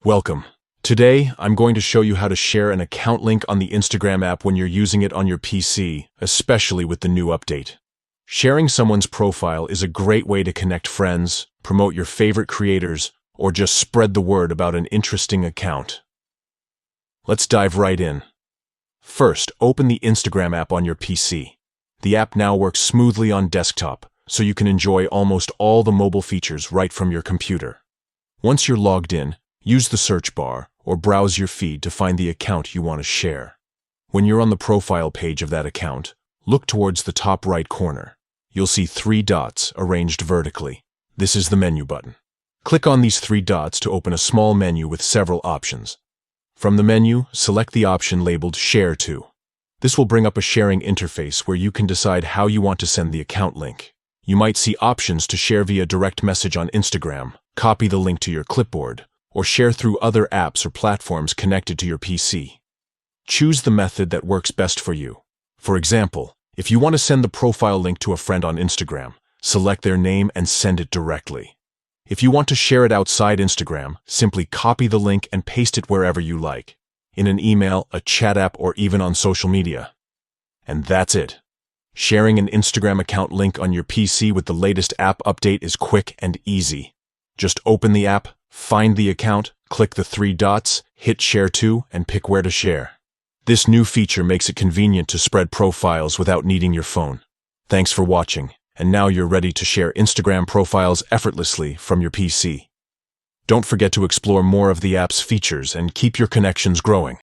Welcome. Today, I'm going to show you how to share an account link on the Instagram app when you're using it on your PC, especially with the new update. Sharing someone's profile is a great way to connect friends, promote your favorite creators, or just spread the word about an interesting account. Let's dive right in. First, open the Instagram app on your PC. The app now works smoothly on desktop, so you can enjoy almost all the mobile features right from your computer. Once you're logged in, use the search bar or browse your feed to find the account you want to share. When you're on the profile page of that account, look towards the top right corner. You'll see 3 dots arranged vertically. This is the menu button. Click on these 3 dots to open a small menu with several options. From the menu, select the option labeled Share To. This will bring up a sharing interface where you can decide how you want to send the account link. You might see options to share via direct message on Instagram, copy the link to your clipboard, or share through other apps or platforms connected to your PC. Choose the method that works best for you. For example, if you want to send the profile link to a friend on Instagram, select their name and send it directly. If you want to share it outside Instagram, simply copy the link and paste it wherever you like, in an email, a chat app, or even on social media. And that's it. Sharing an Instagram account link on your PC with the latest app update is quick and easy. Just open the app, find the account, click the 3 dots, hit Share To, and pick where to share. This new feature makes it convenient to spread profiles without needing your phone. Thanks for watching, and now you're ready to share Instagram profiles effortlessly from your PC. Don't forget to explore more of the app's features and keep your connections growing.